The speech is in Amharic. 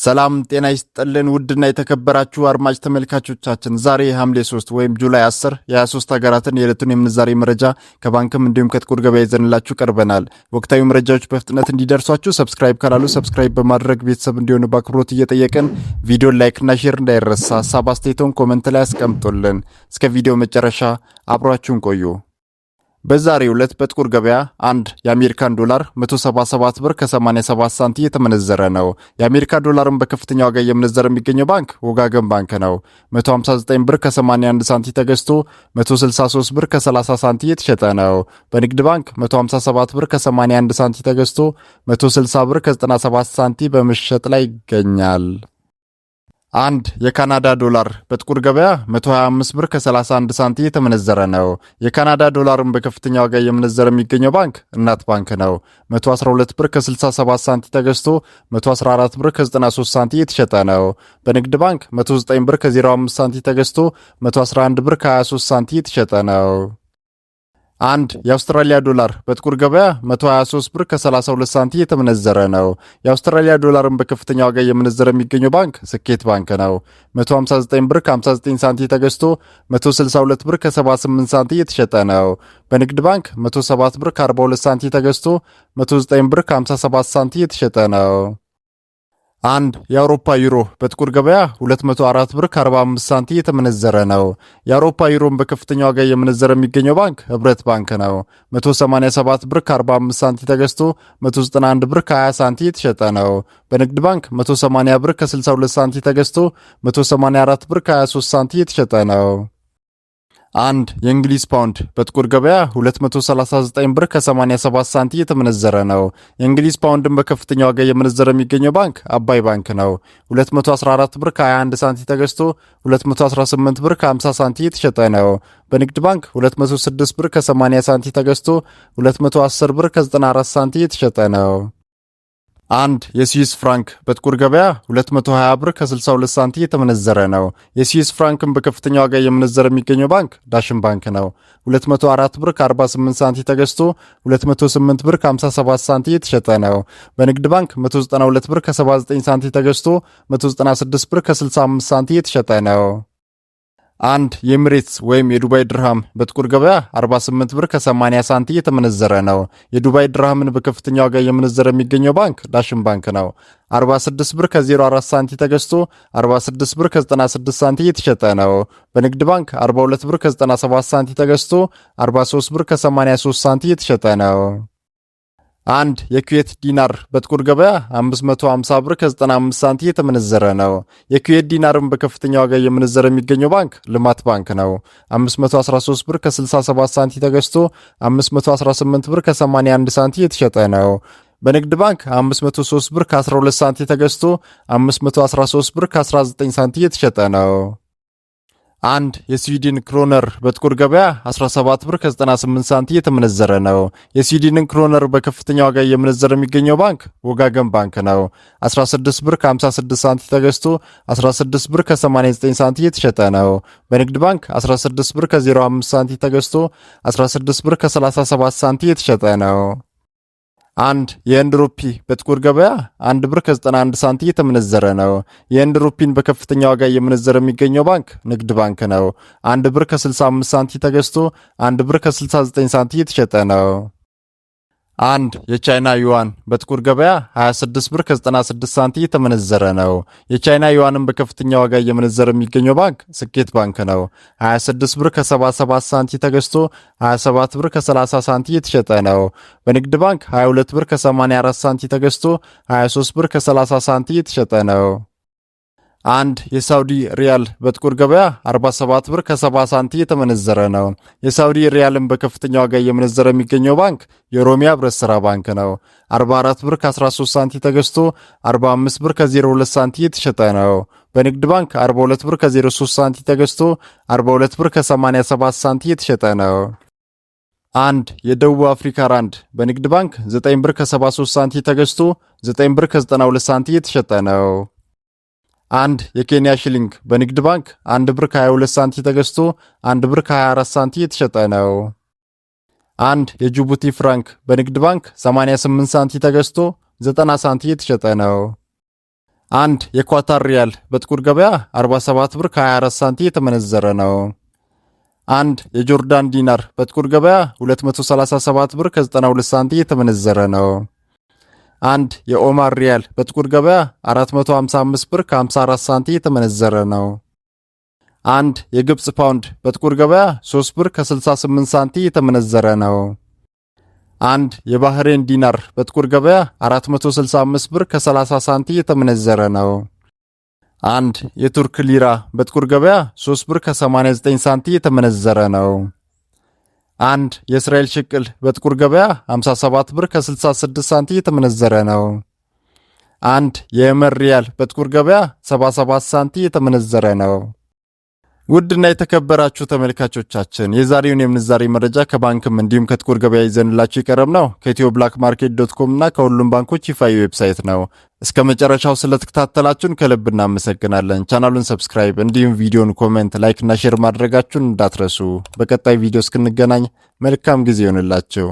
ሰላም ጤና ይስጥልን ውድና የተከበራችሁ አድማጭ ተመልካቾቻችን ዛሬ ሐምሌ 3 ወይም ጁላይ 10 የ23 ሀገራትን የዕለቱን የምንዛሬ መረጃ ከባንክም እንዲሁም ከጥቁር ገበያ ይዘንላችሁ ቀርበናል። ወቅታዊ መረጃዎች በፍጥነት እንዲደርሷችሁ ሰብስክራይብ ካላሉ ሰብስክራይብ በማድረግ ቤተሰብ እንዲሆኑ በአክብሮት እየጠየቅን ቪዲዮ ላይክና ሼር እንዳይረሳ፣ ሐሳብ አስተያየቶን ኮሜንት ላይ አስቀምጡልን። እስከ ቪዲዮ መጨረሻ አብራችሁን ቆዩ። በዛሬው ዕለት በጥቁር ገበያ አንድ የአሜሪካን ዶላር 177 ብር ከ87 ሳንቲም የተመነዘረ ነው። የአሜሪካ ዶላርን በከፍተኛ ዋጋ እየመነዘረ የሚገኘው ባንክ ወጋገን ባንክ ነው። 159 ብር ከ81 ሳንቲም ተገዝቶ 163 ብር ከ30 ሳንቲም የተሸጠ ነው። በንግድ ባንክ 157 ብር ከ81 ሳንቲም ተገዝቶ 160 ብር ከ97 ሳንቲም በመሸጥ ላይ ይገኛል። አንድ የካናዳ ዶላር በጥቁር ገበያ 125 ብር ከ31 ሳንቲም የተመነዘረ ነው። የካናዳ ዶላርን በከፍተኛ ዋጋ እየመነዘረ የሚገኘው ባንክ እናት ባንክ ነው። 112 ብር ከ67 ሳንቲም ተገዝቶ 114 ብር ከ93 ሳንቲም የተሸጠ ነው። በንግድ ባንክ 109 ብር ከ05 ሳንቲም ተገዝቶ 111 ብር ከ23 ሳንቲም የተሸጠ ነው። አንድ የአውስትራሊያ ዶላር በጥቁር ገበያ 123 ብር ከ32 ሳንቲም የተመነዘረ ነው። የአውስትራሊያ ዶላርን በከፍተኛ ዋጋ እየመነዘረ የሚገኘው ባንክ ስኬት ባንክ ነው። 159 ብር ከ59 ሳንቲም ተገዝቶ 162 ብር ከ78 ሳንቲም የተሸጠ ነው። በንግድ ባንክ 107 ብር ከ42 ሳንቲም ተገዝቶ 109 ብር ከ57 ሳንቲም የተሸጠ ነው። አንድ የአውሮፓ ዩሮ በጥቁር ገበያ 204 ብር ከ45 ሳንቲም የተመነዘረ ነው። የአውሮፓ ዩሮን በከፍተኛ ዋጋ እየመነዘረ የሚገኘው ባንክ ህብረት ባንክ ነው። 187 ብር ከ45 ሳንቲም ተገዝቶ 191 ብር ከ20 ሳንቲም የተሸጠ ነው። በንግድ ባንክ 180 ብር ከ62 ሳንቲም ተገዝቶ 184 ብር ከ23 ሳንቲም የተሸጠ ነው። አንድ የእንግሊዝ ፓውንድ በጥቁር ገበያ 239 ብር ከ87 ሳንቲም የተመነዘረ ነው። የእንግሊዝ ፓውንድን በከፍተኛ ዋጋ እየመነዘረ የሚገኘው ባንክ አባይ ባንክ ነው። 214 ብር ከ21 ሳንቲም ተገዝቶ 218 ብር ከ50 ሳንቲም የተሸጠ ነው። በንግድ ባንክ 206 ብር ከ80 ሳንቲም ተገዝቶ 210 ብር ከ94 ሳንቲም የተሸጠ ነው። አንድ የስዊስ ፍራንክ በጥቁር ገበያ 220 ብር ከ62 ሳንቲም የተመነዘረ ነው። የስዊስ ፍራንክን በከፍተኛ ዋጋ እየመነዘረ የሚገኘው ባንክ ዳሽን ባንክ ነው። 204 ብር ከ48 ሳንቲም ተገዝቶ 208 ብር ከ57 ሳንቲም የተሸጠ ነው። በንግድ ባንክ 192 ብር ከ79 ሳንቲም ተገዝቶ 196 ብር ከ65 ሳንቲም የተሸጠ ነው። አንድ የኤሚሬትስ ወይም የዱባይ ድርሃም በጥቁር ገበያ 48 ብር ከ80 ሳንቲም የተመነዘረ ነው። የዱባይ ድርሃምን በከፍተኛ ዋጋ እየመነዘረ የሚገኘው ባንክ ዳሽን ባንክ ነው። 46 ብር ከ04 ሳንቲም ተገዝቶ 46 ብር ከ96 ሳንቲም የተሸጠ ነው። በንግድ ባንክ 42 ብር ከ97 ሳንቲም ተገዝቶ 43 ብር ከ83 ሳንቲም የተሸጠ ነው። አንድ የኩዌት ዲናር በጥቁር ገበያ 550 ብር ከ95 ሳንቲም የተመነዘረ ነው። የኩዌት ዲናርን በከፍተኛ ዋጋ እየመነዘረ የሚገኘው ባንክ ልማት ባንክ ነው። 513 ብር ከ67 ሳንቲም ተገዝቶ 518 ብር ከ81 ሳንቲም የተሸጠ ነው። በንግድ ባንክ 503 ብር ከ12 ሳንቲም ተገዝቶ 513 ብር ከ19 ሳንቲም የተሸጠ ነው። አንድ የስዊድን ክሮነር በጥቁር ገበያ 17 ብር ከ98 ሳንቲም የተመነዘረ ነው። የስዊድንን ክሮነር በከፍተኛ ዋጋ እየመነዘረ የሚገኘው ባንክ ወጋገን ባንክ ነው። 16 ብር ከ56 ሳንቲም ተገዝቶ 16 ብር ከ89 ሳንቲም የተሸጠ ነው። በንግድ ባንክ 16 ብር ከ05 ሳንቲም ተገዝቶ 16 ብር ከ37 ሳንቲም የተሸጠ ነው። አንድ የህንድ ሩፒ በጥቁር ገበያ 1 ብር ከ91 ሳንቲም የተመነዘረ ነው። የህንድ ሩፒን በከፍተኛ ዋጋ እየመነዘረ የሚገኘው ባንክ ንግድ ባንክ ነው። 1 ብር ከ65 ሳንቲም ተገዝቶ 1 ብር ከ69 ሳንቲም የተሸጠ ነው። አንድ የቻይና ዩዋን በጥቁር ገበያ 26 ብር ከ96 ሳንቲም የተመነዘረ ነው። የቻይና ዩዋንን በከፍተኛ ዋጋ እየመነዘረ የሚገኘው ባንክ ስኬት ባንክ ነው። 26 ብር ከ77 ሳንቲም ተገዝቶ 27 ብር ከ30 ሳንቲም የተሸጠ ነው። በንግድ ባንክ 22 ብር ከ84 ሳንቲም ተገዝቶ 23 ብር ከ30 ሳንቲም የተሸጠ ነው። አንድ የሳውዲ ሪያል በጥቁር ገበያ 47 ብር ከ70 ሳንቲም የተመነዘረ ነው። የሳውዲ ሪያልን በከፍተኛ ዋጋ እየመነዘረ የሚገኘው ባንክ የኦሮሚያ ህብረት ሥራ ባንክ ነው። 44 ብር ከ13 ሳንቲም ተገዝቶ 45 ብር ከ02 ሳንቲም የተሸጠ ነው። በንግድ ባንክ 42 ብር ከ03 ሳንቲም ተገዝቶ 42 ብር ከ87 ሳንቲም የተሸጠ ነው። አንድ የደቡብ አፍሪካ ራንድ በንግድ ባንክ 9 ብር ከ73 ሳንቲም ተገዝቶ 9 ብር ከ92 ሳንቲም የተሸጠ ነው። አንድ የኬንያ ሽሊንግ በንግድ ባንክ 1 ብር ከ22 ሳንቲም ተገዝቶ 1 ብር ከ24 ሳንቲም የተሸጠ ነው። አንድ የጅቡቲ ፍራንክ በንግድ ባንክ 88 ሳንቲም ተገዝቶ 90 ሳንቲም የተሸጠ ነው። አንድ የኳታር ሪያል በጥቁር ገበያ 47 ብር ከ24 ሳንቲም የተመነዘረ ነው። አንድ የጆርዳን ዲናር በጥቁር ገበያ 237 ብር ከ92 ሳንቲም የተመነዘረ ነው። አንድ የኦማር ሪያል በጥቁር ገበያ 455 ብር ከ54 ሳንቲም የተመነዘረ ነው። አንድ የግብጽ ፓውንድ በጥቁር ገበያ 3 ብር ከ68 ሳንቲም የተመነዘረ ነው። አንድ የባህሬን ዲናር በጥቁር ገበያ 465 ብር ከ30 ሳንቲም የተመነዘረ ነው። አንድ የቱርክ ሊራ በጥቁር ገበያ 3 ብር ከ89 ሳንቲም የተመነዘረ ነው። አንድ የእስራኤል ሽቅል በጥቁር ገበያ 57 ብር ከ66 ሳንቲም የተመነዘረ ነው። አንድ የየመን ሪያል በጥቁር ገበያ 77 ሳንቲም የተመነዘረ ነው። ውድና የተከበራችሁ ተመልካቾቻችን የዛሬውን የምንዛሬ መረጃ ከባንክም እንዲሁም ከጥቁር ገበያ ይዘንላችሁ ይቀርብ ነው ከethioblackmarket.com እና ከሁሉም ባንኮች ይፋዊ ዌብሳይት ነው። እስከ መጨረሻው ስለተከታተላችሁን ከልብ እናመሰግናለን። ቻናሉን ሰብስክራይብ እንዲሁም ቪዲዮን ኮሜንት፣ ላይክ እና ሼር ማድረጋችሁን እንዳትረሱ። በቀጣይ ቪዲዮ እስክንገናኝ መልካም ጊዜ ይሁንላችሁ።